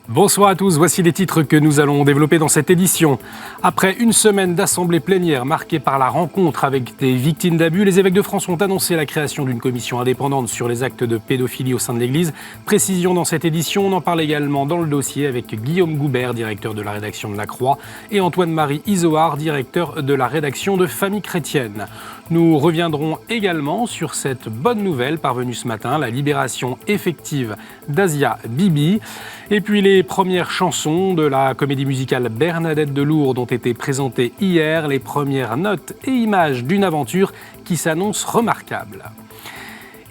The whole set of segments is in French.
Bonsoir à tous, voici les titres que nous allons développer dans cette édition. Après une semaine d'assemblée plénière marquée par la rencontre avec des victimes d'abus, les évêques de France ont annoncé la création d'une commission indépendante sur les actes de pédophilie au sein de l'Église. Précision dans cette édition, on en parle également dans le dossier avec Guillaume Goubert, directeur de la rédaction de La Croix, et Antoine-Marie Izoard, directeur de la rédaction de Famille chrétienne. Nous reviendrons également sur cette bonne nouvelle parvenue ce matin, la libération effective d'Asia Bibi. Et puis les premières chansons de la comédie musicale Bernadette de Lourdes ont été présentées hier, les premières notes et images d'une aventure qui s'annonce remarquable.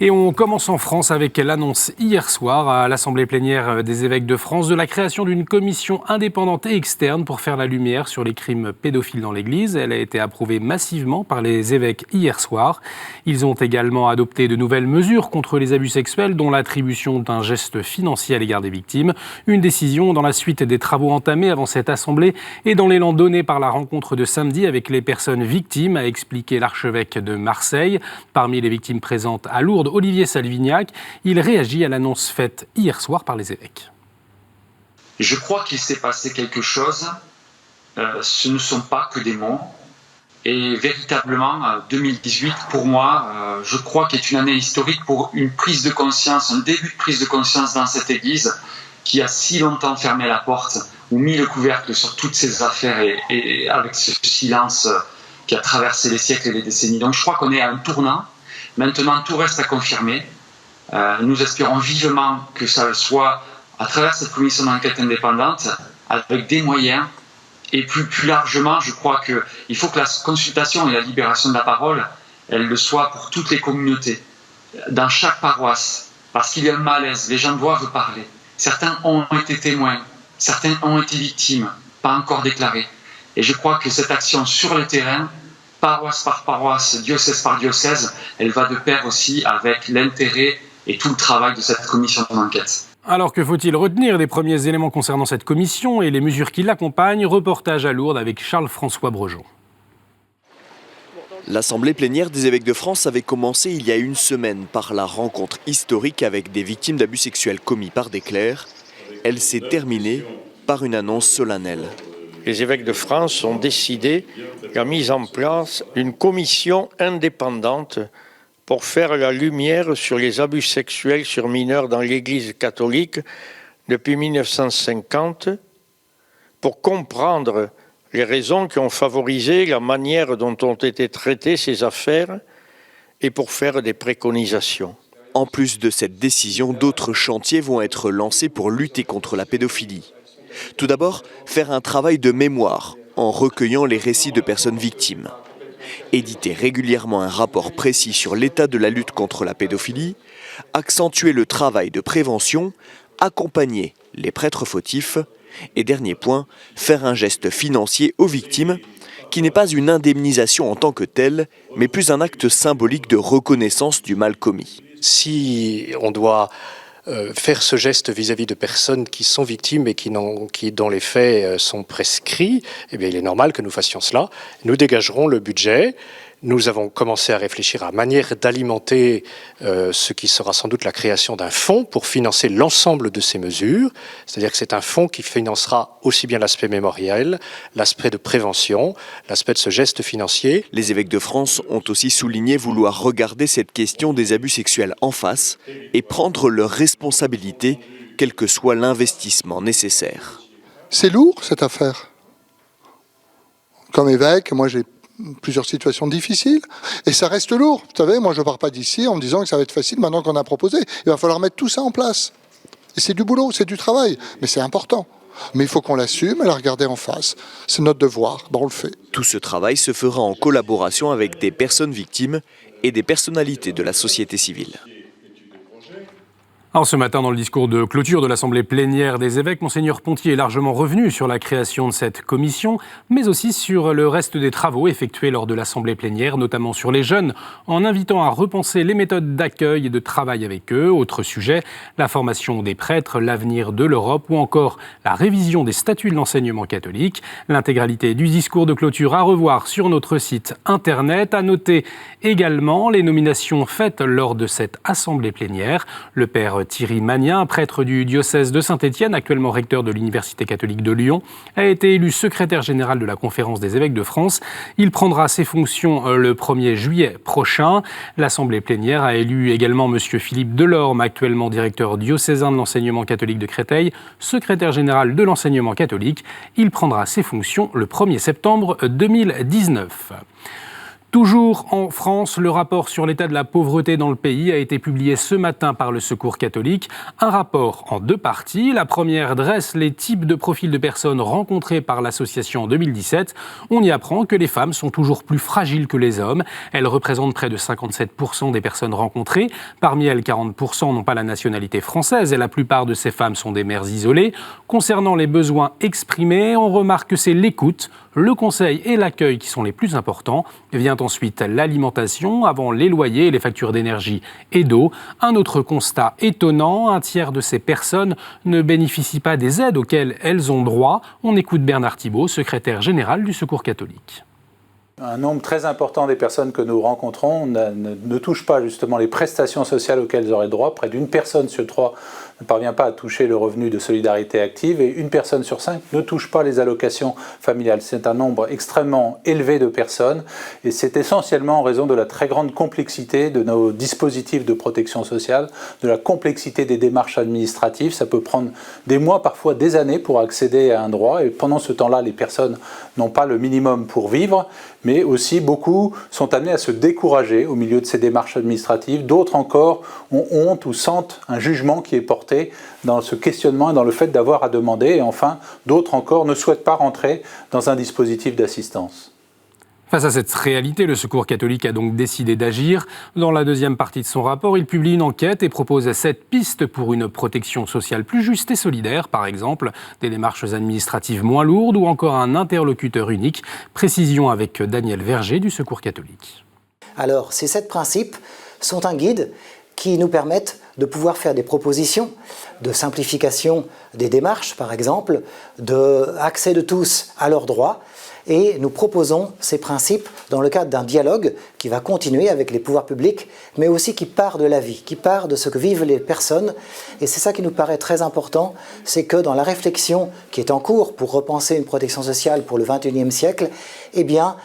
Et on commence en France avec l'annonce hier soir à l'Assemblée plénière des évêques de France de la création d'une commission indépendante et externe pour faire la lumière sur les crimes pédophiles dans l'Église. Elle a été approuvée massivement par les évêques hier soir. Ils ont également adopté de nouvelles mesures contre les abus sexuels, dont l'attribution d'un geste financier à l'égard des victimes. Une décision dans la suite des travaux entamés avant cette Assemblée et dans l'élan donné par la rencontre de samedi avec les personnes victimes, a expliqué l'archevêque de Marseille. Parmi les victimes présentes à Lourdes, Olivier Salvignac, il réagit à l'annonce faite hier soir par les évêques. Je crois qu'il s'est passé quelque chose. Ce ne sont pas que des mots. Et véritablement, 2018, pour moi, je crois qu'est une année historique pour une prise de conscience, un début de prise de conscience dans cette Église qui a si longtemps fermé la porte ou mis le couvercle sur toutes ces affaires et avec ce silence qui a traversé les siècles et les décennies. Donc je crois qu'on est à un tournant. Maintenant, tout reste à confirmer. Nous espérons vivement que ça soit à travers cette commission d'enquête indépendante, avec des moyens. Et plus largement, je crois qu'il faut que la consultation et la libération de la parole, elle le soit pour toutes les communautés, dans chaque paroisse, parce qu'il y a un malaise, les gens doivent parler. Certains ont été témoins, certains ont été victimes, pas encore déclarés. Et je crois que cette action sur le terrain, paroisse par paroisse, diocèse par diocèse, elle va de pair aussi avec l'intérêt et tout le travail de cette commission d'enquête. Alors que faut-il retenir des premiers éléments concernant cette commission et les mesures qui l'accompagnent? Reportage à Lourdes avec Charles-François Brejon. L'Assemblée plénière des évêques de France avait commencé il y a une semaine par la rencontre historique avec des victimes d'abus sexuels commis par des clercs. Elle s'est terminée par une annonce solennelle. Les évêques de France ont décidé la mise en place d'une commission indépendante pour faire la lumière sur les abus sexuels sur mineurs dans l'Église catholique depuis 1950, pour comprendre les raisons qui ont favorisé la manière dont ont été traitées ces affaires et pour faire des préconisations. En plus de cette décision, d'autres chantiers vont être lancés pour lutter contre la pédophilie. Tout d'abord, faire un travail de mémoire en recueillant les récits de personnes victimes. Éditer régulièrement un rapport précis sur l'état de la lutte contre la pédophilie, accentuer le travail de prévention, accompagner les prêtres fautifs et dernier point, faire un geste financier aux victimes qui n'est pas une indemnisation en tant que telle, mais plus un acte symbolique de reconnaissance du mal commis. Si on doit faire ce geste vis-à-vis de personnes qui sont victimes et qui dont les faits sont prescrits, eh bien, il est normal que nous fassions cela. Nous dégagerons le budget. Nous avons commencé à réfléchir à manière d'alimenter ce qui sera sans doute la création d'un fonds pour financer l'ensemble de ces mesures. C'est-à-dire que c'est un fonds qui financera aussi bien l'aspect mémoriel, l'aspect de prévention, l'aspect de ce geste financier. Les évêques de France ont aussi souligné vouloir regarder cette question des abus sexuels en face et prendre leurs responsabilités, quel que soit l'investissement nécessaire. C'est lourd cette affaire. Comme évêque, moi j'ai plusieurs situations difficiles, et ça reste lourd. Vous savez, moi je ne pars pas d'ici en me disant que ça va être facile maintenant qu'on a proposé. Il va falloir mettre tout ça en place. Et c'est du boulot, c'est du travail, mais c'est important. Mais il faut qu'on l'assume et la regarder en face. C'est notre devoir, on le fait. Tout ce travail se fera en collaboration avec des personnes victimes et des personnalités de la société civile. Alors ce matin, dans le discours de clôture de l'Assemblée plénière des évêques, Monseigneur Ponty est largement revenu sur la création de cette commission, mais aussi sur le reste des travaux effectués lors de l'Assemblée plénière, notamment sur les jeunes, en invitant à repenser les méthodes d'accueil et de travail avec eux. Autre sujet, la formation des prêtres, l'avenir de l'Europe ou encore la révision des statuts de l'enseignement catholique. L'intégralité du discours de clôture à revoir sur notre site internet. À noter également les nominations faites lors de cette Assemblée plénière. Le père Thierry Magnin, prêtre du diocèse de Saint-Étienne, actuellement recteur de l'Université catholique de Lyon, a été élu secrétaire général de la Conférence des évêques de France. Il prendra ses fonctions le 1er juillet prochain. L'Assemblée plénière a élu également M. Philippe Delorme, actuellement directeur diocésain de l'enseignement catholique de Créteil, secrétaire général de l'enseignement catholique. Il prendra ses fonctions le 1er septembre 2019. Toujours en France, le rapport sur l'état de la pauvreté dans le pays a été publié ce matin par le Secours catholique. Un rapport en 2 parties. La première dresse les types de profils de personnes rencontrés par l'association en 2017. On y apprend que les femmes sont toujours plus fragiles que les hommes. Elles représentent près de 57% des personnes rencontrées. Parmi elles, 40% n'ont pas la nationalité française et la plupart de ces femmes sont des mères isolées. Concernant les besoins exprimés, on remarque que c'est l'écoute, le conseil et l'accueil qui sont les plus importants. Vient ensuite l'alimentation, avant les loyers et les factures d'énergie et d'eau. Un autre constat étonnant, un tiers de ces personnes ne bénéficient pas des aides auxquelles elles ont droit. On écoute Bernard Thibault, secrétaire général du Secours catholique. Un nombre très important des personnes que nous rencontrons ne touchent pas justement les prestations sociales auxquelles elles auraient droit. Près d'une personne sur 3 ne parvient pas à toucher le revenu de solidarité active et une personne sur 5 ne touche pas les allocations familiales. C'est un nombre extrêmement élevé de personnes et c'est essentiellement en raison de la très grande complexité de nos dispositifs de protection sociale, de la complexité des démarches administratives. Ça peut prendre des mois, parfois des années pour accéder à un droit et pendant ce temps-là, les personnes n'ont pas le minimum pour vivre, mais aussi beaucoup sont amenés à se décourager au milieu de ces démarches administratives. D'autres encore ont honte ou sentent un jugement qui est porté dans ce questionnement et dans le fait d'avoir à demander. Et enfin, d'autres encore ne souhaitent pas rentrer dans un dispositif d'assistance. Face à cette réalité, le Secours catholique a donc décidé d'agir. Dans la deuxième partie de son rapport, il publie une enquête et propose 7 pistes pour une protection sociale plus juste et solidaire, par exemple des démarches administratives moins lourdes ou encore un interlocuteur unique. Précision avec Daniel Verger du Secours catholique. Alors, ces 7 principes sont un guide qui nous permettent de pouvoir faire des propositions de simplification des démarches, par exemple, d'accès de tous à leurs droits. Et nous proposons ces principes dans le cadre d'un dialogue qui va continuer avec les pouvoirs publics, mais aussi qui part de la vie, qui part de ce que vivent les personnes. Et c'est ça qui nous paraît très important, c'est que dans la réflexion qui est en cours pour repenser une protection sociale pour le XXIe siècle, eh bien,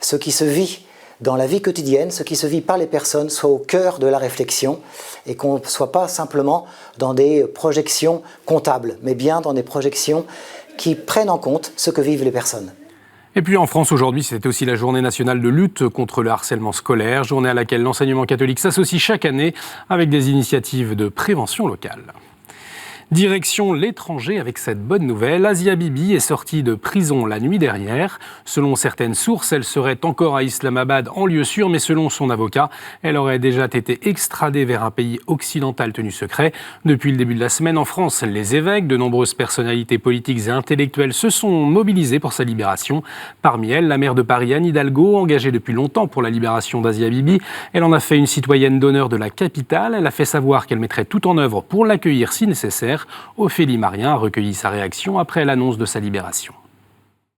ce qui se vit dans la vie quotidienne, ce qui se vit par les personnes soit au cœur de la réflexion et qu'on ne soit pas simplement dans des projections comptables, mais bien dans des projections qui prennent en compte ce que vivent les personnes. Et puis en France aujourd'hui, c'était aussi la journée nationale de lutte contre le harcèlement scolaire, journée à laquelle l'enseignement catholique s'associe chaque année avec des initiatives de prévention locale. Direction l'étranger avec cette bonne nouvelle. Asia Bibi est sortie de prison la nuit dernière. Selon certaines sources, elle serait encore à Islamabad en lieu sûr, mais selon son avocat, elle aurait déjà été extradée vers un pays occidental tenu secret. Depuis le début de la semaine en France, les évêques, de nombreuses personnalités politiques et intellectuelles se sont mobilisés pour sa libération. Parmi elles, la maire de Paris, Anne Hidalgo, engagée depuis longtemps pour la libération d'Asia Bibi. Elle en a fait une citoyenne d'honneur de la capitale. Elle a fait savoir qu'elle mettrait tout en œuvre pour l'accueillir si nécessaire. Ophélie Marien a recueilli sa réaction après l'annonce de sa libération.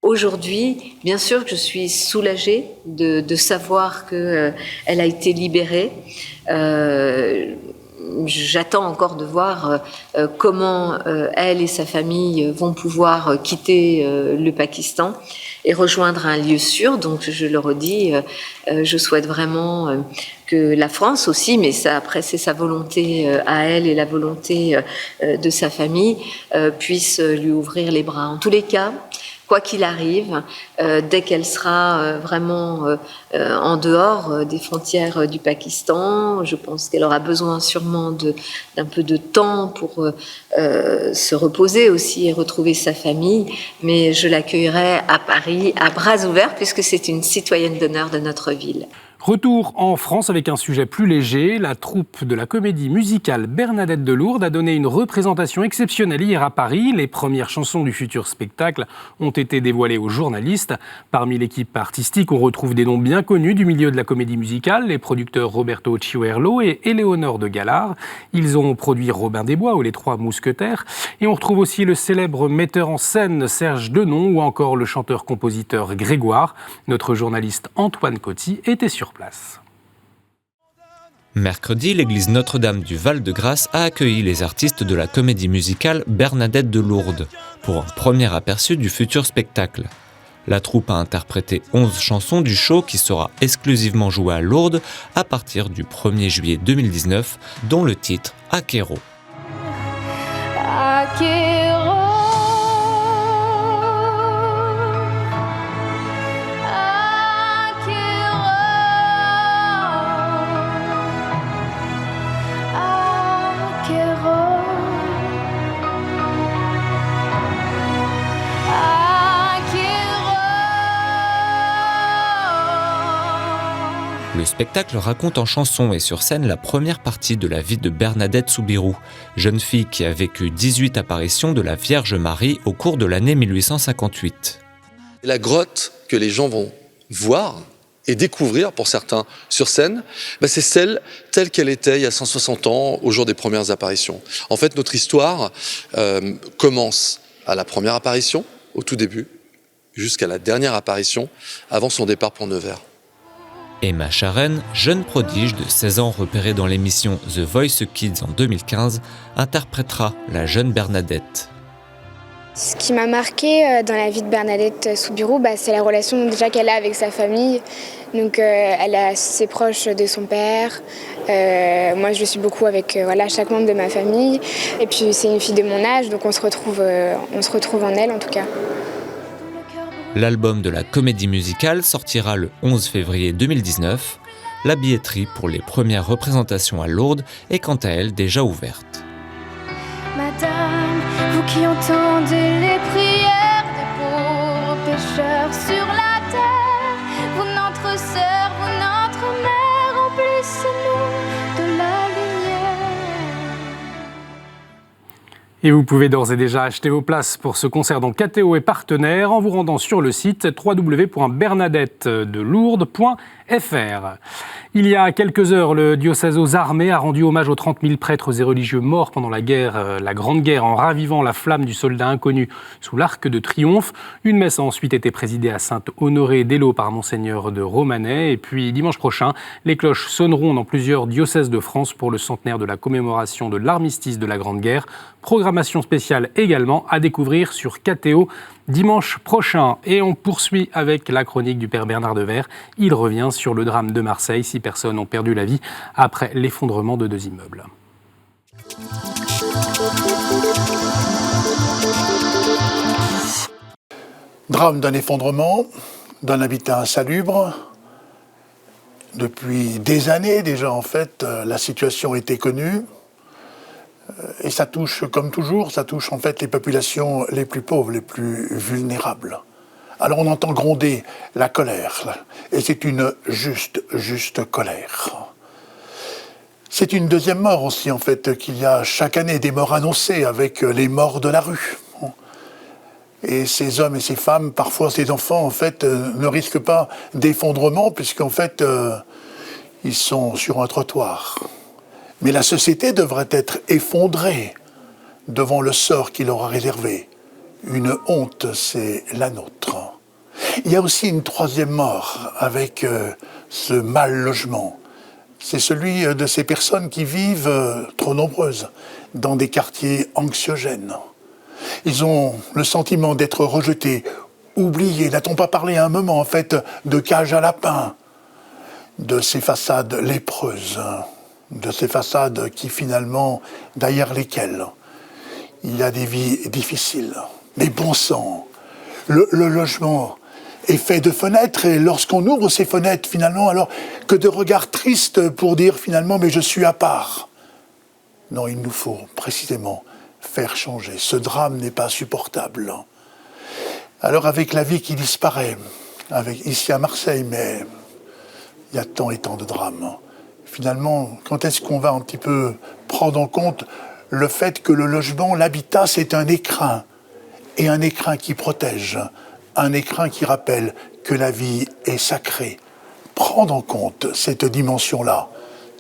Aujourd'hui, bien sûr que je suis soulagée de savoir qu'elle a été libérée. J'attends encore de voir comment elle et sa famille vont pouvoir quitter le Pakistan et rejoindre un lieu sûr. Donc, je le redis, je souhaite vraiment que la France aussi, mais ça, après c'est sa volonté à elle et la volonté de sa famille, puisse lui ouvrir les bras. En tous les cas, quoi qu'il arrive, dès qu'elle sera vraiment en dehors des frontières du Pakistan, je pense qu'elle aura besoin sûrement d'un peu de temps pour se reposer aussi et retrouver sa famille, mais je l'accueillerai à Paris à bras ouverts puisque c'est une citoyenne d'honneur de notre ville. Retour en France avec un sujet plus léger. La troupe de la comédie musicale Bernadette de Lourdes a donné une représentation exceptionnelle hier à Paris. Les premières chansons du futur spectacle ont été dévoilées aux journalistes. Parmi l'équipe artistique, on retrouve des noms bien connus du milieu de la comédie musicale, les producteurs Roberto Ciuerlo et Éléonore de Galard. Ils ont produit Robin des Bois ou Les Trois Mousquetaires. Et on retrouve aussi le célèbre metteur en scène Serge Denon ou encore le chanteur-compositeur Grégoire. Notre journaliste Antoine Coty était sur place. Mercredi, l'église Notre-Dame du Val-de-Grâce a accueilli les artistes de la comédie musicale Bernadette de Lourdes pour un premier aperçu du futur spectacle. La troupe a interprété 11 chansons du show qui sera exclusivement joué à Lourdes à partir du 1er juillet 2019, dont le titre « Aquero ». Le spectacle raconte en chanson et sur scène la première partie de la vie de Bernadette Soubirous, jeune fille qui a vécu 18 apparitions de la Vierge Marie au cours de l'année 1858. La grotte que les gens vont voir et découvrir, pour certains, sur scène, c'est celle telle qu'elle était il y a 160 ans, au jour des premières apparitions. En fait, notre histoire commence à la première apparition, au tout début, jusqu'à la dernière apparition, avant son départ pour Nevers. Emma Charen, jeune prodige de 16 ans repérée dans l'émission The Voice Kids en 2015, interprétera la jeune Bernadette. Ce qui m'a marqué dans la vie de Bernadette Soubirous, c'est la relation déjà qu'elle a avec sa famille. Donc elle est assez proche de son père. Moi je suis beaucoup avec chaque membre de ma famille. Et puis c'est une fille de mon âge, donc on se retrouve en elle en tout cas. L'album de la comédie musicale sortira le 11 février 2019. La billetterie pour les premières représentations à Lourdes est quant à elle déjà ouverte. Madame, vous qui entendez les prières des pauvres pécheurs sur la terre, vous notre sœur, vous notre mère, remplissez-nous de la lumière. Et vous pouvez d'ores et déjà acheter vos places pour ce concert dont KTO est partenaire en vous rendant sur le site www.bernadettedelourdes.fr. Il y a quelques heures, le diocèse aux armées a rendu hommage aux 30 000 prêtres et religieux morts pendant la Grande Guerre, en ravivant la flamme du soldat inconnu sous l'Arc de Triomphe. Une messe a ensuite été présidée à Sainte-Honorée-d'Eylau par Monseigneur de Romanet. Et puis dimanche prochain, les cloches sonneront dans plusieurs diocèses de France pour le centenaire de la commémoration de l'armistice de la Grande Guerre. Programmation spéciale également à découvrir sur KTO dimanche prochain. Et on poursuit avec la chronique du Père Bernard Devers. Il revient sur le drame de Marseille. 6 personnes ont perdu la vie après l'effondrement de 2 immeubles. Drame d'un effondrement, d'un habitat insalubre. Depuis des années déjà, en fait, la situation était connue. Et ça touche, comme toujours, ça touche en fait les populations les plus pauvres, les plus vulnérables. Alors on entend gronder la colère, et c'est une juste colère. C'est une deuxième mort aussi, en fait, qu'il y a chaque année des morts annoncées avec les morts de la rue. Et ces hommes et ces femmes, parfois ces enfants, en fait, ne risquent pas d'effondrement, puisqu'en fait, ils sont sur un trottoir. Mais la société devrait être effondrée devant le sort qui leur a réservé. Une honte, c'est la nôtre. Il y a aussi une troisième mort avec ce mal logement. C'est celui de ces personnes qui vivent, trop nombreuses, dans des quartiers anxiogènes. Ils ont le sentiment d'être rejetés, oubliés. N'a-t-on pas parlé à un moment, en fait, de cage à lapins, de ces façades lépreuses, de ces façades qui, finalement, derrière lesquelles il y a des vies difficiles. Mais bon sang, le logement est fait de fenêtres, et lorsqu'on ouvre ces fenêtres, finalement, alors que de regards tristes pour dire, finalement, mais je suis à part. Non, il nous faut, précisément, faire changer. Ce drame n'est pas supportable. Alors, avec la vie qui disparaît, ici à Marseille, mais il y a tant et tant de drames. Finalement, quand est-ce qu'on va un petit peu prendre en compte le fait que le logement, l'habitat, c'est un écrin, et un écrin qui protège, un écrin qui rappelle que la vie est sacrée. Prendre en compte cette dimension-là,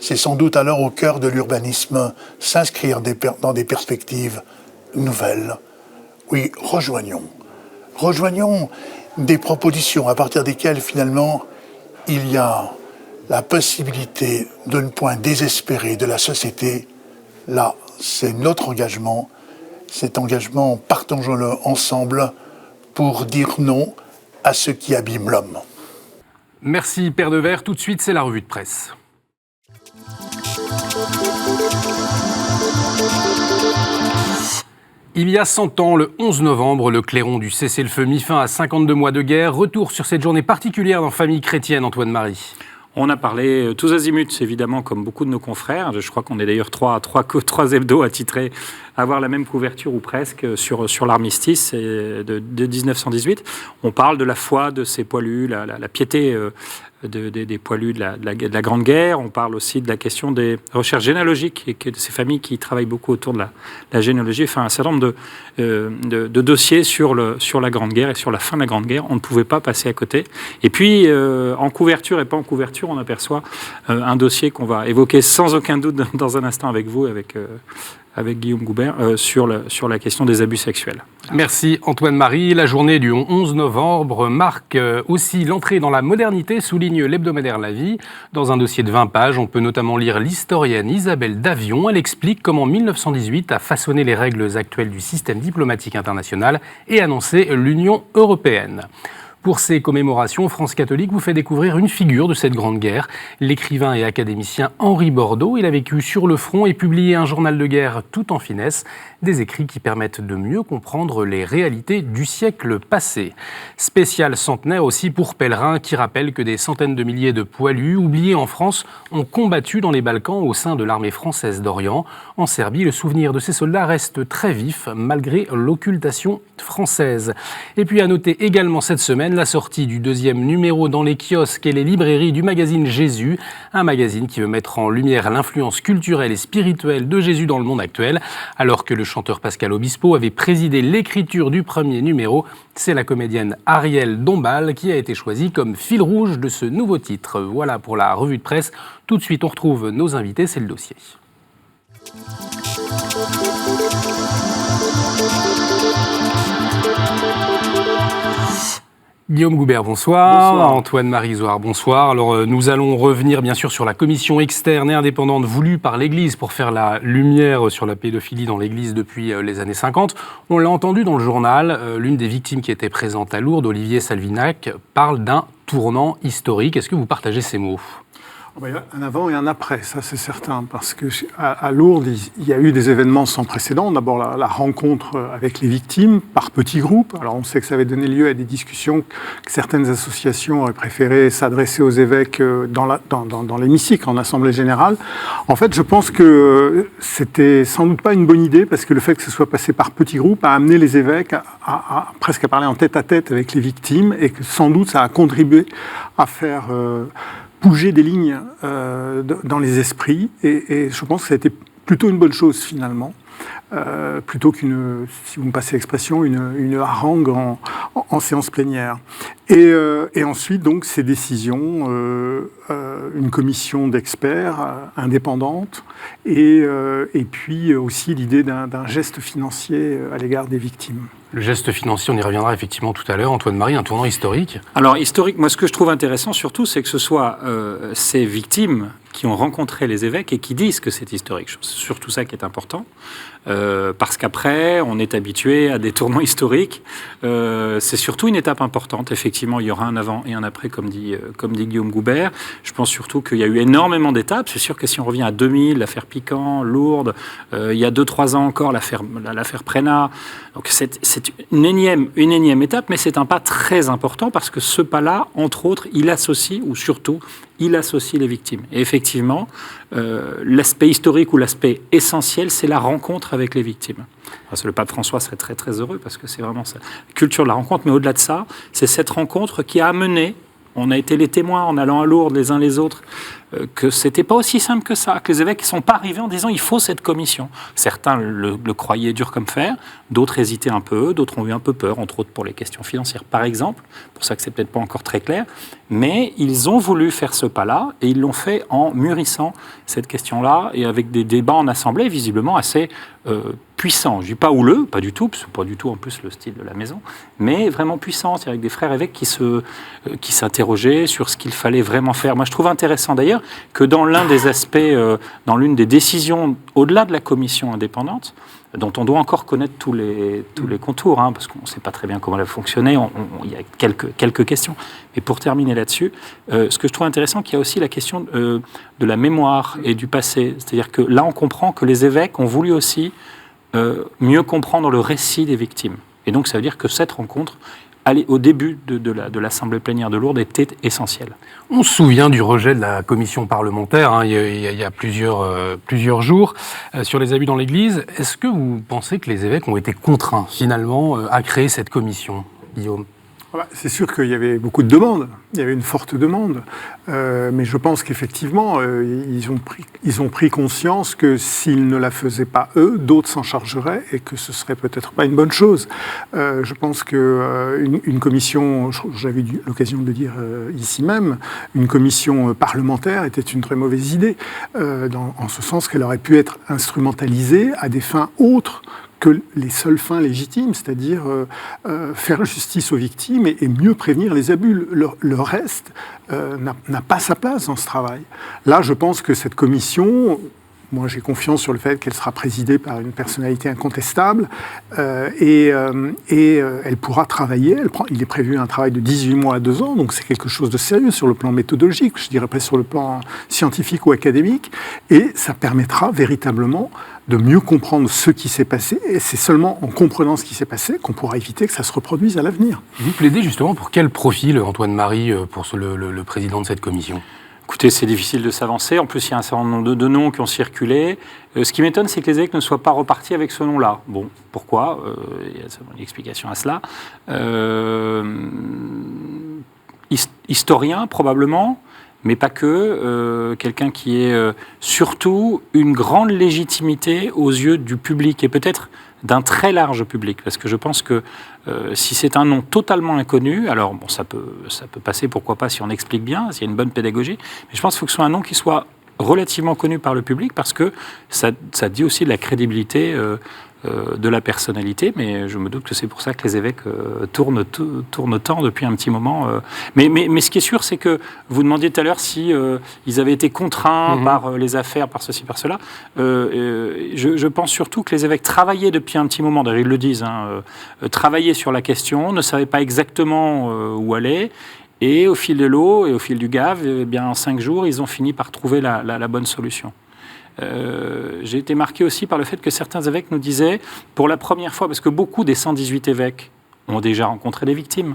c'est sans doute alors au cœur de l'urbanisme, s'inscrire dans des perspectives nouvelles. Oui, rejoignons des propositions à partir desquelles finalement il y a la possibilité de ne point désespérer de la société. Là, c'est notre engagement. Cet engagement, partageons-le ensemble pour dire non à ce qui abîme l'homme. Merci Père Devers. Tout de suite, c'est la revue de presse. Il y a 100 ans, le 11 novembre, le clairon du cessez-le-feu mit fin à 52 mois de guerre. Retour sur cette journée particulière dans Famille chrétienne, Antoine Marie. On a parlé tous azimuts, évidemment, comme beaucoup de nos confrères. Je crois qu'on est d'ailleurs trois hebdos attitrés à avoir la même couverture ou presque sur l'armistice de 1918. On parle de la foi de ces poilus, la piété des poilus de la Grande Guerre. On parle aussi de la question des recherches généalogiques et de ces familles qui travaillent beaucoup autour de la généalogie. Enfin, un certain nombre de dossiers sur la Grande Guerre et sur la fin de la Grande Guerre. On ne pouvait pas passer à côté. Et puis, en couverture et pas en couverture, on aperçoit un dossier qu'on va évoquer sans aucun doute dans un instant avec vous, avec Guillaume Goubert, sur la question des abus sexuels. Merci Antoine Marie. La journée du 11 novembre marque aussi l'entrée dans la modernité, souligne l'hebdomadaire La Vie. Dans un dossier de 20 pages, on peut notamment lire l'historienne Isabelle Davion. Elle explique comment 1918 a façonné les règles actuelles du système diplomatique international et annoncé l'Union européenne. Pour ces commémorations, France Catholique vous fait découvrir une figure de cette grande guerre, l'écrivain et académicien Henri Bordeaux. Il a vécu sur le front et publié un journal de guerre tout en finesse, des écrits qui permettent de mieux comprendre les réalités du siècle passé. Spécial centenaire aussi pour Pèlerin, qui rappelle que des centaines de milliers de poilus oubliés en France ont combattu dans les Balkans au sein de l'armée française d'Orient. En Serbie, le souvenir de ces soldats reste très vif malgré l'occultation française. Et puis à noter également cette semaine la sortie du 2e numéro dans les kiosques et les librairies du magazine Jésus, un magazine qui veut mettre en lumière l'influence culturelle et spirituelle de Jésus dans le monde actuel. Alors que le chanteur Pascal Obispo avait présidé l'écriture du premier numéro, c'est la comédienne Arielle Dombal qui a été choisie comme fil rouge de ce nouveau titre. Voilà pour la revue de presse. Tout de suite, on retrouve nos invités, c'est le dossier. Guillaume Goubert, bonsoir. Bonsoir. Antoine Marie-Zoard, bonsoir. Alors, nous allons revenir bien sûr sur la commission externe et indépendante voulue par l'Église pour faire la lumière sur la pédophilie dans l'Église depuis les années 50. On l'a entendu dans le journal, l'une des victimes qui était présente à Lourdes, Olivier Salvinac, parle d'un tournant historique. Est-ce que vous partagez ces mots ? Il y a un avant et un après, ça c'est certain, parce qu'à Lourdes, il y a eu des événements sans précédent. D'abord la rencontre avec les victimes par petits groupes. Alors on sait que ça avait donné lieu à des discussions, que certaines associations auraient préféré s'adresser aux évêques dans l'hémicycle, en assemblée générale. En fait, je pense que c'était sans doute pas une bonne idée, parce que le fait que ce soit passé par petits groupes a amené les évêques à presque à parler en tête-à-tête avec les victimes, et que sans doute ça a contribué à faire bouger des lignes dans les esprits, et je pense que ça a été plutôt une bonne chose finalement, plutôt qu'une, si vous me passez l'expression, une harangue en séance plénière. Et ensuite, donc, ces décisions, une commission d'experts indépendante, et puis aussi l'idée d'un geste financier à l'égard des victimes. Le geste financier, on y reviendra effectivement tout à l'heure. Antoine Marie, un tournant historique. Alors, historique, moi, ce que je trouve intéressant surtout, c'est que ce soit ces victimes qui ont rencontré les évêques et qui disent que c'est historique. C'est surtout ça qui est important. Parce qu'après, on est habitué à des tournants historiques. C'est surtout une étape importante. Effectivement, il y aura un avant et un après, comme dit Guillaume Goubert. Je pense surtout qu'il y a eu énormément d'étapes. C'est sûr que si on revient à 2000, l'affaire Piquant, Lourdes, il y a 2-3 ans encore, l'affaire Prénat. Donc c'est une énième étape, mais c'est un pas très important parce que ce pas-là, entre autres, il associe les victimes. Et effectivement, l'aspect historique ou l'aspect essentiel, c'est la rencontre avec les victimes. Le pape François serait très très heureux parce que c'est vraiment ça, la culture de la rencontre, mais au-delà de ça, c'est cette rencontre qui a amené on a été les témoins en allant à Lourdes les uns les autres, que c'était pas aussi simple que ça, que les évêques ne sont pas arrivés en disant il faut cette commission. Certains le croyaient dur comme fer, d'autres hésitaient un peu, d'autres ont eu un peu peur, entre autres pour les questions financières par exemple, pour ça que c'est peut-être pas encore très clair, mais ils ont voulu faire ce pas-là et ils l'ont fait en mûrissant cette question-là et avec des débats en assemblée visiblement assez puissants. Je dis pas houleux, pas du tout, parce que pas du tout en plus le style de la maison, mais vraiment puissants, c'est-à-dire avec des frères évêques qui s'interrogeaient sur ce qu'il fallait vraiment faire. Moi je trouve intéressant d'ailleurs que dans l'un des aspects, dans l'une des décisions, au-delà de la commission indépendante, dont on doit encore connaître tous les contours, hein, parce qu'on ne sait pas très bien comment elle a fonctionné, il y a quelques questions. Mais pour terminer là-dessus, ce que je trouve intéressant, qu'il y a aussi la question de la mémoire et du passé. C'est-à-dire que là, on comprend que les évêques ont voulu aussi mieux comprendre le récit des victimes. Et donc, ça veut dire que cette rencontre, au début de l'Assemblée plénière de Lourdes, était essentielle. On se souvient du rejet de la commission parlementaire, hein, il y a plusieurs jours, sur les abus dans l'Église. Est-ce que vous pensez que les évêques ont été contraints, finalement, à créer cette commission, Guillaume ? C'est sûr qu'il y avait beaucoup de demandes, il y avait une forte demande, mais je pense qu'effectivement, ils ont pris conscience que s'ils ne la faisaient pas eux, d'autres s'en chargeraient et que ce serait peut-être pas une bonne chose. Je pense qu'une commission, j'avais eu l'occasion de le dire ici même, une commission parlementaire était une très mauvaise idée, en ce sens qu'elle aurait pu être instrumentalisée à des fins autres que les seules fins légitimes, c'est-à-dire faire justice aux victimes et mieux prévenir les abus. Le reste n'a pas sa place dans ce travail. Là, je pense que cette commission, moi j'ai confiance sur le fait qu'elle sera présidée par une personnalité incontestable et elle pourra travailler. Il est prévu un travail de 18 mois à 2 ans, donc c'est quelque chose de sérieux sur le plan méthodologique, je dirais pas sur le plan scientifique ou académique, et ça permettra véritablement de mieux comprendre ce qui s'est passé, et c'est seulement en comprenant ce qui s'est passé qu'on pourra éviter que ça se reproduise à l'avenir. Vous plaidez justement pour quel profil, Antoine Marie, pour le président de cette commission ? Écoutez, c'est difficile de s'avancer. En plus, il y a un certain nombre de noms qui ont circulé. Ce qui m'étonne, c'est que les évêques ne soient pas repartis avec ce nom-là. Bon, pourquoi ? Il y a une explication à cela. Historien, probablement, mais pas que. Quelqu'un qui ait surtout une grande légitimité aux yeux du public et peut-être d'un très large public. Parce que je pense que si c'est un nom totalement inconnu, alors bon, ça peut passer, pourquoi pas, si on explique bien, s'il y a une bonne pédagogie, mais je pense qu'il faut que ce soit un nom qui soit relativement connu par le public parce que ça dit aussi de la crédibilité de la personnalité, mais je me doute que c'est pour ça que les évêques tournent tant depuis un petit moment. Mais ce qui est sûr, c'est que vous demandiez tout à l'heure si ils avaient été contraints par les affaires, par ceci, par cela. Je pense surtout que les évêques travaillaient depuis un petit moment, d'ailleurs ils le disent, travaillaient sur la question, ne savaient pas exactement où aller. Et au fil de l'eau et au fil du gave, eh bien, en 5 jours, ils ont fini par trouver la bonne solution. J'ai été marqué aussi par le fait que certains évêques nous disaient, pour la première fois, parce que beaucoup des 118 évêques ont déjà rencontré des victimes,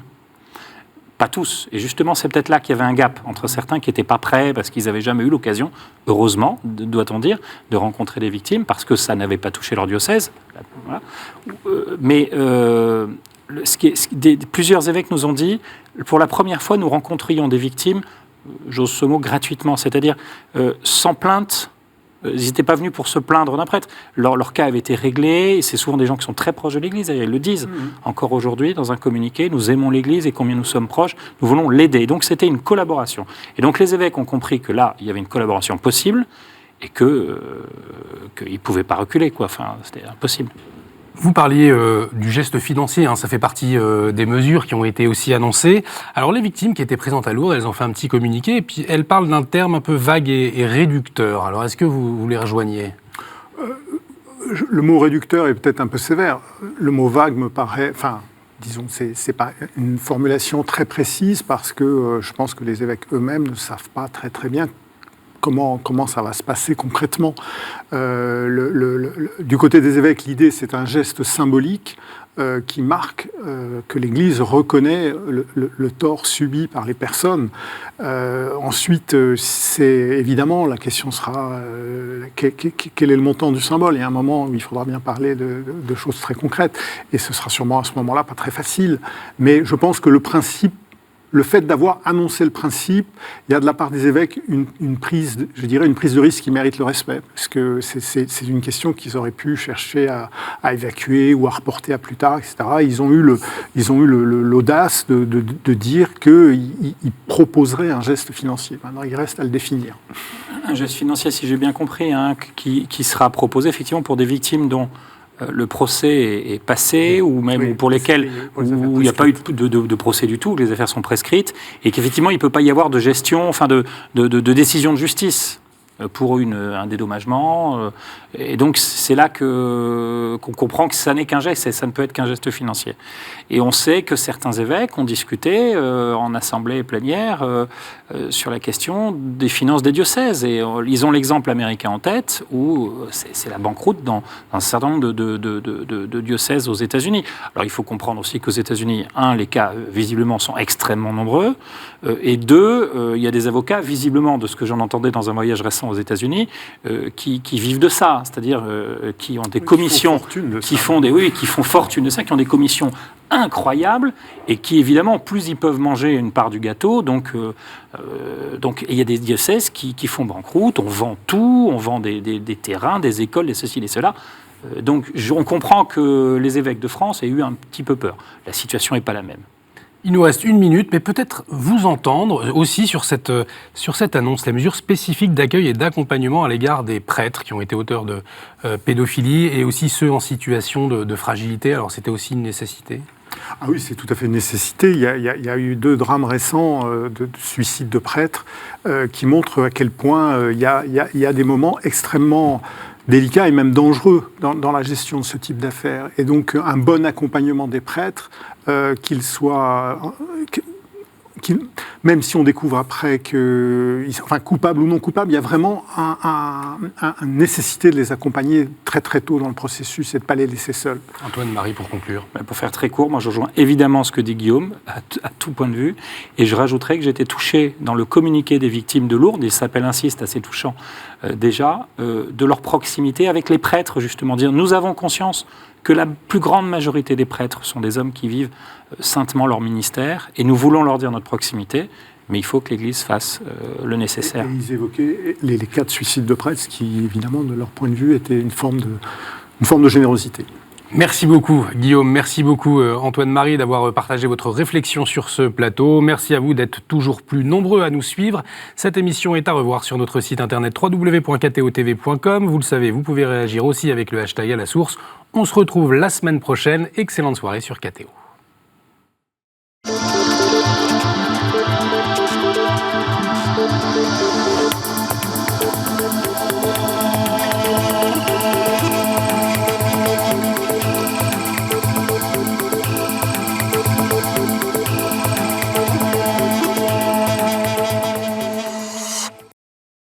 pas tous, et justement c'est peut-être là qu'il y avait un gap entre certains qui n'étaient pas prêts parce qu'ils n'avaient jamais eu l'occasion, heureusement, doit-on dire, de rencontrer des victimes, parce que ça n'avait pas touché leur diocèse. Voilà. Mais plusieurs évêques nous ont dit, pour la première fois, nous rencontrions des victimes, j'ose ce mot, gratuitement, c'est-à-dire sans plainte. Ils n'étaient pas venus pour se plaindre d'un prêtre. Leur cas avait été réglé. Et c'est souvent des gens qui sont très proches de l'Église. Ils le disent encore aujourd'hui dans un communiqué. Nous aimons l'Église et combien nous sommes proches. Nous voulons l'aider. Donc c'était une collaboration. Et donc les évêques ont compris que là, il y avait une collaboration possible et qu'ils ne pouvaient pas reculer, quoi. Enfin, c'était impossible. Vous parliez du geste financier, ça fait partie des mesures qui ont été aussi annoncées. Alors les victimes qui étaient présentes à Lourdes, elles ont fait un petit communiqué et puis elles parlent d'un terme un peu vague et réducteur. Alors est-ce que vous les rejoignez ? Le mot réducteur est peut-être un peu sévère. Le mot vague me paraît... Enfin, disons, c'est pas une formulation très précise parce que je pense que les évêques eux-mêmes ne savent pas très très bien comment ça va se passer concrètement. Du côté des évêques, l'idée, c'est un geste symbolique qui marque que l'Église reconnaît le tort subi par les personnes. Ensuite, c'est évidemment, la question sera quel est le montant du symbole. Il y a un moment où il faudra bien parler de choses très concrètes, et ce sera sûrement à ce moment-là pas très facile. Mais je pense que le principe le fait d'avoir annoncé le principe, il y a de la part des évêques une prise de risque qui mérite le respect, parce que c'est une question qu'ils auraient pu chercher à évacuer ou à reporter à plus tard, etc. Ils ont eu l'audace de dire qu'ils proposeraient un geste financier. Maintenant, il reste à le définir. Un geste financier, si j'ai bien compris, qui sera proposé effectivement pour des victimes dont le procès est passé, ou même pour lesquels où il n'y a pas eu de procès du tout, les affaires sont prescrites, et qu'effectivement il ne peut pas y avoir de gestion, enfin de décision de justice pour un dédommagement. Et donc c'est là qu'on comprend que ça n'est qu'un geste, et ça ne peut être qu'un geste financier. Et on sait que certains évêques ont discuté en assemblée plénière sur la question des finances des diocèses. Et ils ont l'exemple américain en tête, où c'est la banqueroute dans un certain nombre de diocèses aux États-Unis. Alors il faut comprendre aussi qu'aux États-Unis, les cas visiblement sont extrêmement nombreux, et deux, il y a des avocats, visiblement, de ce que j'en entendais dans un voyage récent aux États-Unis, qui vivent de ça, c'est-à-dire qui ont des commissions, qui font fortune de ça, qui ont des commissions incroyables, et qui évidemment, plus ils peuvent manger une part du gâteau, donc il y a des diocèses qui font banqueroute, on vend tout, on vend des terrains, des écoles, des ceci, des cela. Donc on comprend que les évêques de France aient eu un petit peu peur. La situation n'est pas la même. Il nous reste 1 minute, mais peut-être vous entendre aussi sur cette annonce, les mesures spécifiques d'accueil et d'accompagnement à l'égard des prêtres qui ont été auteurs de pédophilie, et aussi ceux en situation de fragilité. Alors c'était aussi une nécessité ? Ah oui, c'est tout à fait une nécessité. Il y a eu 2 drames récents de suicide de prêtres qui montrent à quel point il y a des moments extrêmement délicat et même dangereux dans la gestion de ce type d'affaires. Et donc, un bon accompagnement des prêtres, qu'ils soient... même si on découvre après coupables ou non coupables, il y a vraiment une nécessité de les accompagner très très tôt dans le processus et de ne pas les laisser seuls. Antoine Marie, pour conclure. Pour faire très court, moi je rejoins évidemment ce que dit Guillaume, à tout point de vue, et je rajouterais que j'ai été touché dans le communiqué des victimes de Lourdes, il s'appelle ainsi, c'est assez touchant déjà, de leur proximité avec les prêtres, justement, dire nous avons conscience que la plus grande majorité des prêtres sont des hommes qui vivent saintement leur ministère, et nous voulons leur dire notre proximité, mais il faut que l'Église fasse le nécessaire. Et ils évoquaient les cas de suicide de prêtres, qui évidemment, de leur point de vue, était une forme de générosité. Merci beaucoup Guillaume, merci beaucoup Antoine Marie d'avoir partagé votre réflexion sur ce plateau. Merci à vous d'être toujours plus nombreux à nous suivre. Cette émission est à revoir sur notre site internet www.ktotv.com. Vous le savez, vous pouvez réagir aussi avec le hashtag #AlaSource. On se retrouve la semaine prochaine. Excellente soirée sur KTO.